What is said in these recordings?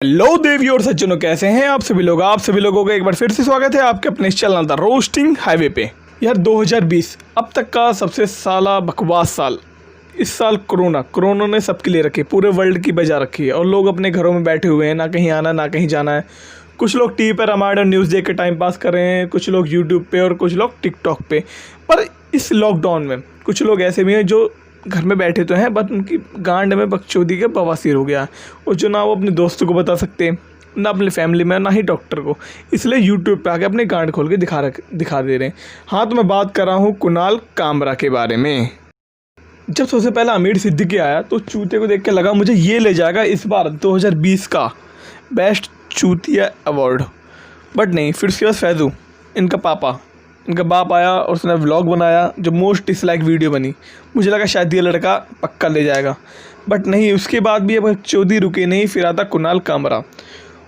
Hello देवी और सज्जनों, कैसे हैं आप सभी लोग। आप सभी लोगों का एक बार फिर से स्वागत है आपके अपने इस चैनल द रोस्टिंग हाईवे पे। यार 2020 अब तक का सबसे साला बकवास साल। इस साल कोरोना ने सबके लिए रखी, पूरे वर्ल्ड की बजा रखी है और लोग अपने घरों में बैठे हुए हैं, ना कहीं आना ना कहीं जाना है। कुछ लोग टीवी पर रामायण और न्यूज़ देख के टाइम पास कर रहे हैं, कुछ लोग यूट्यूब पे और कुछ लोग टिकटॉक पे। पर इस लॉकडाउन में कुछ लोग ऐसे भी हैं जो घर में बैठे तो हैं, बट उनकी गांड में बकचोदी का बवासीर हो गया और जो ना वो अपने दोस्तों को बता सकते, ना अपने फैमिली में, ना ही डॉक्टर को। इसलिए यूट्यूब पे आके अपने गांड खोल के दिखा दे रहे हैं। हाँ, तो मैं बात कर रहा हूँ कुणाल कामरा के बारे में। जब सबसे पहला आमिर सिद्दीकी आया तो चूते को देख के लगा मुझे ये ले जाएगा इस बार 2020 का बेस्ट चूतिया अवार्ड। बट नहीं, फिर उसके बाद फैज़ू इनका बाप आया और उसने व्लॉग बनाया जो मोस्ट डिसलाइक वीडियो बनी। मुझे लगा शायद ये लड़का पक्का ले जाएगा, बट नहीं। उसके बाद भी अब चौधरी रुके नहीं, फिर आता कुणाल कामरा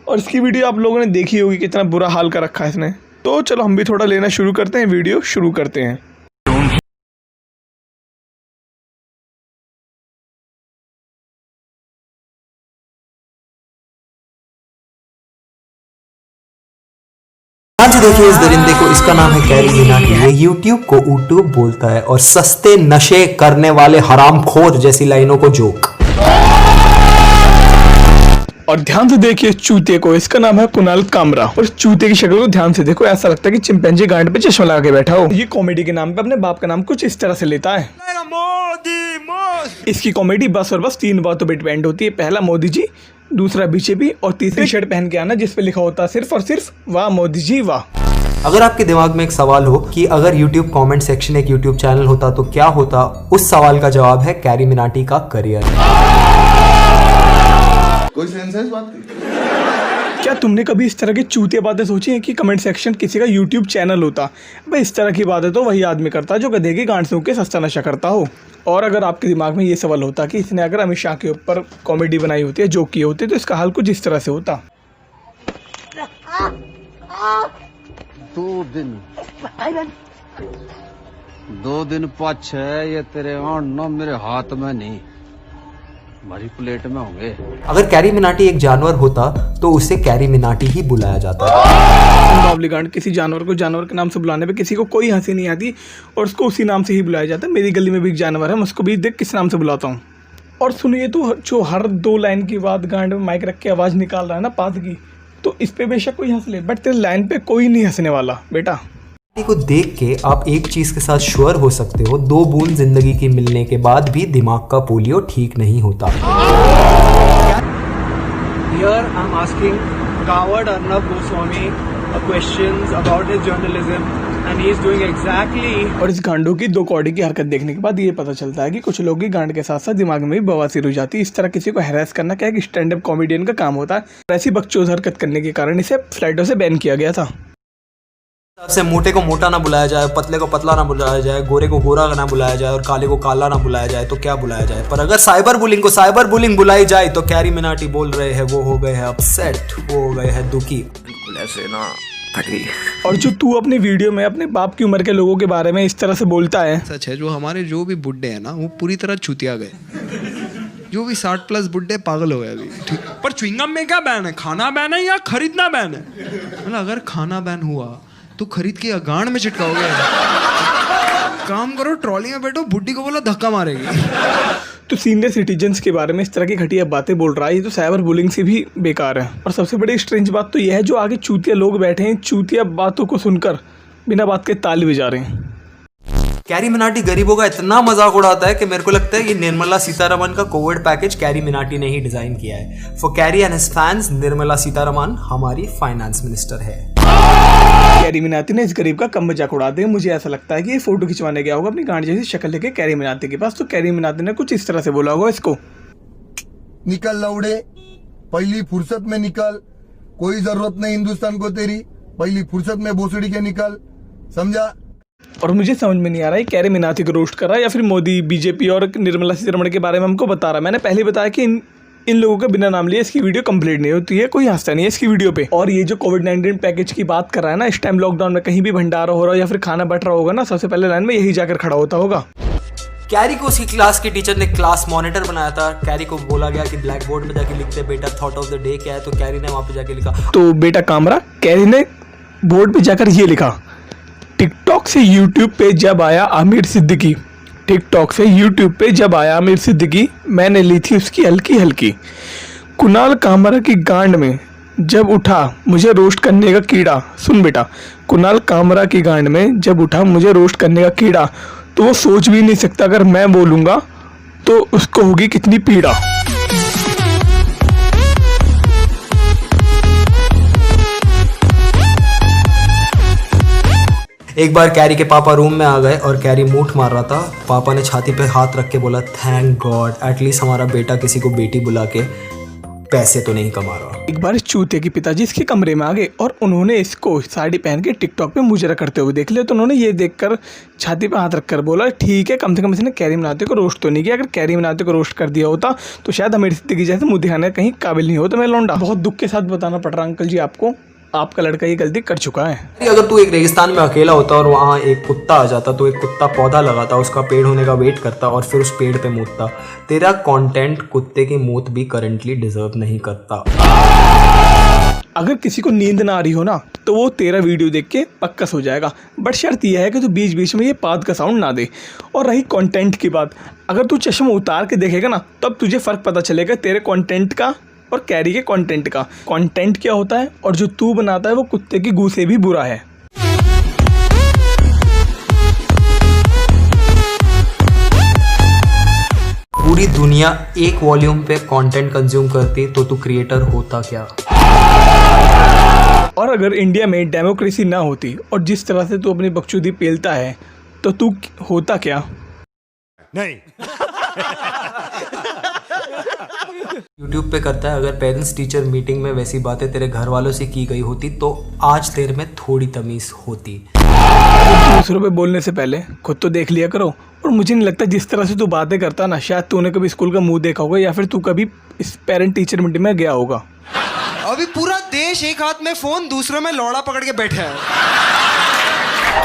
और इसकी वीडियो आप लोगों ने देखी होगी, कितना बुरा हाल कर रखा है इसने। तो चलो हम भी थोड़ा लेना शुरू करते हैं, वीडियो शुरू करते हैं। आज देखिए इस दरिंदे को, इसका नाम है कैरी मिनाटी। ये यूट्यूब को यूट्यूब बोलता है और सस्ते नशे करने वाले हरामखोर जैसी लाइनों को जोक। और ध्यान से देखिए चूते को, इसका नाम है कुणाल कामरा। और चूते की शक्ल को ध्यान से देखो, ऐसा लगता है कि चिंपैंजी गांड पे चश्मा लगा के बैठा हो। ये कॉमेडी के नाम पे अपने बाप का नाम कुछ इस तरह से लेता है। इसकी कॉमेडी बस और बस 3 बातों पे डिपेंड होती है। पहला मोदी जी, दूसरा बीजेपी और तीसरी शर्ट पहन के आना जिसपे लिखा होता है सिर्फ और सिर्फ वाह मोदी जी वाह। अगर आपके दिमाग में एक सवाल हो कि अगर YouTube कमेंट सेक्शन एक YouTube चैनल होता तो क्या होता, उस सवाल का जवाब है कैरी मिनाटी का करियर। कोई सेंस है इस बात की? क्या तुमने कभी इस तरह की चूतिया बातें सोची हैं कि कमेंट सेक्शन किसी का यूट्यूब चैनल होता? भाई इस तरह की बातें तो वही आदमी करता जो गधे की गांड सूंघ के सस्ता नशा करता हो। और अगर आपके दिमाग में ये सवाल होता कि इसने अगर अमित शाह के ऊपर कॉमेडी बनाई होती है, जोक किए होते, तो इसका हाल कुछ इस तरह से होता। 2 दिन पाछ है ये तेरे ना मेरे हाथ में नहीं, हमारी प्लेट में होंगे। अगर कैरी मिनाटी एक जानवर होता तो उसे कैरी मिनाटी ही बुलाया जाता। बावली गांड, किसी जानवर को जानवर के नाम से बुलाने पे किसी को कोई हंसी नहीं आती और उसको उसी नाम से ही बुलाया जाता है। मेरी गली में भी एक जानवर है, मैं उसको भी देख किस नाम से बुलाता हूँ। और सुनिए, तो जो हर 2 लाइन की बात गांड में माइक रख के आवाज़ निकाल रहा है ना पाद की, तो इस पे बेशक कोई हंस ले, बट तेरे लाइन पे कोई नहीं हंसने वाला बेटा। को देख के आप एक चीज के साथ श्योर हो सकते हो, 2 बूंद जिंदगी की मिलने के बाद भी दिमाग का पोलियो ठीक नहीं होता। Here I'm asking coward Arnab Goswami questions about his journalism and he is doing exactly। और इस गांडों की 2 कौड़ी की हरकत देखने के बाद ये पता चलता है कि कुछ लोगों की गांड के साथ साथ दिमाग में भी बवासीर हो जाती है। इस तरह किसी को हैरेस करना क्या है, स्टैंड अप कॉमेडियन का काम होता है। ऐसी बकचोद हरकत करने के कारण इसे फ्लाइटों से बैन किया गया था। सबसे मोटे को मोटा ना बुलाया जाए, पतले को पतला ना बुलाया जाए, गोरे को गोरा ना बुलाया जाए और काले को काला ना बुलाया जाए तो क्या बुलाया जाए। पर अगर साइबर बुलिंग को साइबर बुलिंग बुलाई जाए तो कैरी मिनाटी बोल रहे हैं वो हो गए हैं अपसेट, वो हो गए हैं दुखी। ऐसे ना फटी। और जो तू अपनी वीडियो में अपने बाप की उम्र के लोगों के बारे में इस तरह से बोलता है, सच है, जो हमारे जो भी बुड्ढे हैं ना वो पूरी तरह छुतिया गए। जो भी 60+ बुड्ढे पागल हो गए अभी, ठीक। पर च्युइंगम में क्या बैन है? खाना बैन है या खरीदना बैन है? मतलब अगर खाना बैन हुआ तो खरीद के गांड में चिटकाओगे? काम करो, ट्रॉली में बैठो, बुड्ढी को बोला धक्का मारेगी। तो सीनियर सिटीजन्स के बारे में इस तरह की घटिया बातें बोल रहा है, ये तो साइबर बुलिंग से भी बेकार है। और सबसे बड़ी स्ट्रेंज बात तो यह है, जो आगे चूतिया लोग बैठे हैं, चूतिया बातों को सुनकर बिना बात के ताली बजा रहे हैं। कैरी मिनाटी गरीबों का इतना मजाक उड़ाता है कि मेरे को लगता है कि निर्मला सीतारमण का कोविड पैकेज कैरी मिनाटी ने ही डिजाइन किया है। For carry and his fans, Nirmala Sitharaman हमारी फाइनेंस मिनिस्टर है। कैरी मिनाटी ने इस गरीब का कम मजाक उड़ा दिया। मुझे ऐसा लगता है कि ये फोटो खिंचवाने गया होगा अपनी गांड जैसी शक्ल लेके कैरी मिनाटी के पास, तो कैरी मिनाटी ने कुछ इस तरह से बोला होगा इसको, निकल लौड़े, पहली फुर्सत में निकल, कोई जरूरत नहीं हिंदुस्तान को तेरी, पहली फुर्सत में भोसड़ी के निकल, समझा? और मुझे समझ में नहीं आ रहा है कैरी मिनाटी को रोस्ट कर रहा है या फिर मोदी, बीजेपी और निर्मला सीतारमण के बारे में हमको बता रहा है। मैंने पहले बताया कि इन लोगों के बिना नाम लिए इसकी वीडियो कंप्लीट नहीं होती है, कोई हंसता नहीं है इसकी वीडियो पे। और ये जो कोविड-19 पैकेज की बात कर रहा है ना, इस टाइम लॉकडाउन में कहीं भी भंडारा हो रहा हो या फिर खाना बट रहा होगा ना, सबसे पहले लाइन में यही जाकर खड़ा होता होगा। कैरी को उसकी क्लास के टीचर ने क्लास मॉनिटर बनाया था। कैरी को बोला गया कि ब्लैक बोर्ड में जाके लिखते बेटा थॉट ऑफ द डे क्या है, तो कैरी ने वहां पे जाके लिखा। तो बेटा कामरा, कैरी ने बोर्ड पे जाकर ये लिखा, टिकटॉक से यूट्यूब पे जब आया आमिर सिद्दीकी, टिकटॉक से यूट्यूब पे जब आया आमिर सिद्दीकी, मैंने ली थी उसकी हल्की हल्की। कुणाल कामरा की गांड में जब उठा मुझे रोस्ट करने का कीड़ा। सुन बेटा, कुणाल कामरा की गांड में जब उठा मुझे रोस्ट करने का कीड़ा, तो वो सोच भी नहीं सकता अगर मैं बोलूँगा तो उसको होगी कितनी पीड़ा। एक बार कैरी के पापा रूम में आ गए और कैरी मूठ मार रहा था। पापा ने छाती पे हाथ रख के बोला, थैंक गॉड एटलीस्ट हमारा बेटा किसी को बेटी बुला के पैसे तो नहीं कमा रहा। एक बार इस चूते के पिताजी इसके कमरे में आ गए और उन्होंने इसको साड़ी पहन के टिकटॉक पे मुजरा करते हुए देख लिया। तो उन्होंने ये देखकर छाती पे हाथ रखकर बोला, ठीक है कम से कम इसने कैरी मनाते को रोस्ट तो नहीं किया। अगर कैरी मनाते को रोस्ट कर दिया होता तो शायद आमिर सिद्दीकी जैसे मुंह दिखाने कहीं काबिल नहीं होता मैं लौंडा। बहुत दुख के साथ बताना पड़ रहा अंकल जी आपको, आपका लड़का ये गलती कर चुका है। अगर तू एक रेगिस्तान में अकेला होता और वहाँ एक कुत्ता आ जाता, तो एक कुत्ता पौधा लगाता, उसका पेड़ होने का वेट करता और फिर उस पेड़ पे मूतता। तेरा कंटेंट कुत्ते की मौत भी करंटली डिजर्व नहीं करता। अगर किसी को नींद ना आ रही हो ना तो वो तेरा वीडियो देख के पक्कस हो जाएगा, बट शर्त यह है कि तू बीच बीच में ये पाद का साउंड ना दे। और रही कंटेंट की बात, अगर तू चश्मा उतार के देखेगा ना तब तुझे फ़र्क पता चलेगा तेरे कंटेंट का और कैरी के कंटेंट का। कंटेंट क्या होता है और जो तू बनाता है वो कुत्ते की गू से भी बुरा है। पूरी दुनिया एक वॉल्यूम पे कंटेंट कंज्यूम करती तो तू क्रिएटर होता क्या? और अगर इंडिया में डेमोक्रेसी ना होती और जिस तरह से तू अपनी बकचोदी पेलता है तो तू होता क्या? नहीं। यूट्यूब पे करता है। अगर पेरेंट्स टीचर मीटिंग में वैसी बातें तेरे घर वालों से की गई होती तो आज तेरे में थोड़ी तमीज होती। दूसरों पे बोलने से पहले खुद तो देख लिया करो। और मुझे नहीं लगता जिस तरह से तू बातें करता ना, शायद तूने कभी स्कूल का मुंह देखा होगा या फिर तू कभी इस पेरेंट टीचर मीटिंग में गया होगा। अभी पूरा देश एक हाथ में फोन दूसरे में लौड़ा पकड़ के बैठा है।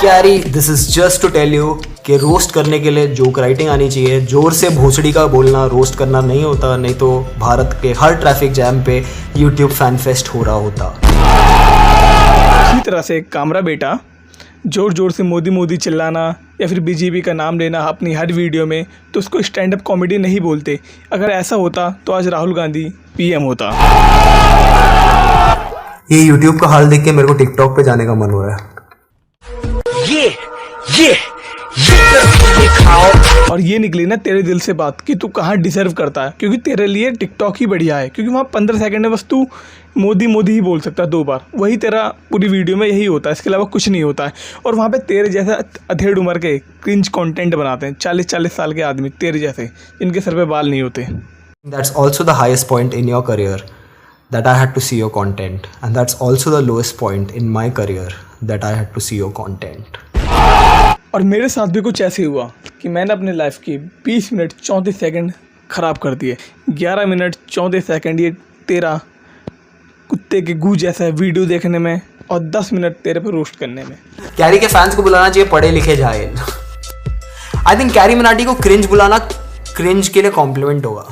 Carry, this is just to tell you कि रोस्ट करने के लिए जोक राइटिंग आनी चाहिए। जोर से भोसड़ी का बोलना रोस्ट करना नहीं होता, नहीं तो भारत के हर ट्रैफिक जैम पे यूट्यूब फैन फेस्ट हो रहा होता। इसी तरह से कामरा बेटा जोर जोर से मोदी मोदी चिल्लाना या फिर बीजेपी का नाम लेना अपनी हर वीडियो में, तो उसको स्टैंड अप कॉमेडी नहीं बोलते। अगर ऐसा होता तो आज राहुल गांधी पीएम होता। ये यूट्यूब का हाल देख के मेरे को टिकटॉक पे जाने का मन हो रहा है। और ये निकली ना तेरे दिल से बात कि तू कहाँ डिजर्व करता है, क्योंकि तेरे लिए टिकटॉक ही बढ़िया है। क्योंकि वहाँ 15 सेकंड में बस तू मोदी मोदी ही बोल सकता है 2 बार, वही तेरा पूरी वीडियो में यही होता है, इसके अलावा कुछ नहीं होता है। और वहाँ पे तेरे जैसा अधेड़ उम्र के क्रिंज कंटेंट बनाते हैं 40-40 साल के आदमी तेरे जैसे, जिनके सर पे बाल नहीं होते। That's also the highest point in your career that I had to see your content, and that's also the lowest point in my career that I had to see your content. और मेरे साथ भी कुछ ऐसे हुआ कि मैंने अपने लाइफ की 20 मिनट 34 सेकंड ख़राब कर दिए। 11 मिनट 34 सेकंड ये तेरा कुत्ते के गू जैसा वीडियो देखने में और 10 मिनट तेरे पर रोस्ट करने में। कैरी के फैंस को बुलाना चाहिए पढ़े लिखे जाहिल। आई थिंक कैरी मनाटी को क्रिंज बुलाना क्रिंज के लिए कॉम्प्लीमेंट होगा।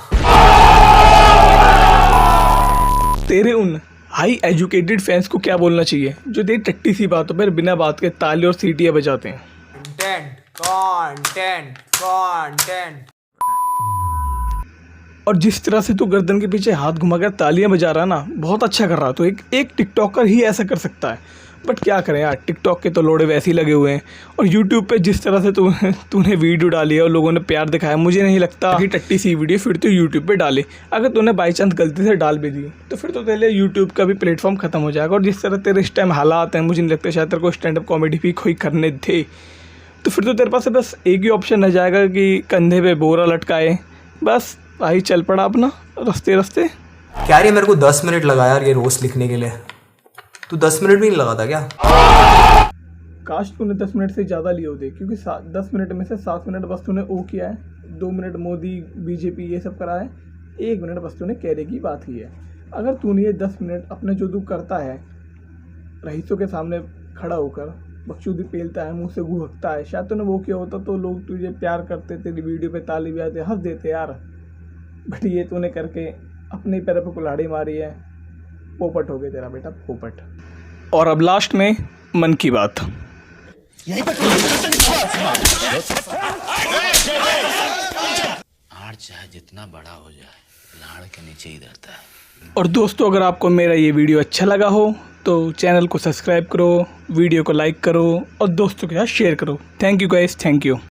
तेरे उन हाई एजुकेटेड फैंस को क्या बोलना चाहिए जो तेरी टट्टी सी बातों पर बिना बात के ताली और सीटियाँ बजाते हैं? कंटेंट। और जिस तरह से तू गर्दन के पीछे हाथ घुमाकर तालियां बजा रहा ना, बहुत अच्छा कर रहा। तो एक टिकटॉकर ही ऐसा कर सकता है। बट क्या करें यार, टिकटॉक के तो लोड़े वैसे ही लगे हुए हैं। और यूट्यूब पे जिस तरह से तूने वीडियो डाली है और लोगों ने प्यार दिखाया, मुझे नहीं लगता कि टट्टी सी वीडियो फिर तो यूट्यूब पे डाले। अगर तूने बाई चांस गलती से डाल भी दी तो फिर तो तेरे लिए यूट्यूब का भी प्लेटफॉर्म खत्म हो जाएगा। और जिस तरह तेरे इस टाइम हालात हैं, मुझे नहीं लगता शायद तेरे को स्टैंड अप कॉमेडी भी कोई करने थे। तो फिर तो तेरे पास बस एक ही ऑप्शन रह जाएगा कि कंधे पे बोरा लटकाए, बस भाई चल पड़ा अपना रास्ते रास्ते। कैरी, मेरे को 10 मिनट लगा यार ये रोस्ट लिखने के लिए। तू 10 मिनट भी नहीं लगाता क्या? काश तूने 10 मिनट से ज़्यादा लिए होते, क्योंकि 10 मिनट में से 7 मिनट बस तूने ओ किया है, 2 मिनट मोदी बीजेपी ये सब करा है, 1 मिनट बस तूने कैरी की बात की है। अगर तूने ये 10 मिनट अपने जो तू करता है रईसों के सामने खड़ा होकर बकचोदी पेलता है, मुंह से घुहकता है। शायद तूने वो किया होता तो लोग तुझे प्यार करते, तेरी वीडियो पे ताली बजाते, हंस देते यार। बट ये तूने करके अपने पैर पे कुल्हाड़ी मारी है। पोपट हो गया तेरा बेटा, पोपट। और अब लास्ट में मन की बात। हार चाहे जितना बड़ा हो जाए, लाड़ के नीचे ही रहता है। और दोस्तों, अगर आपको मेरा ये वीडियो अच्छा लगा हो तो चैनल को सब्सक्राइब करो, वीडियो को लाइक करो और दोस्तों के साथ शेयर करो। Thank you guys, thank you.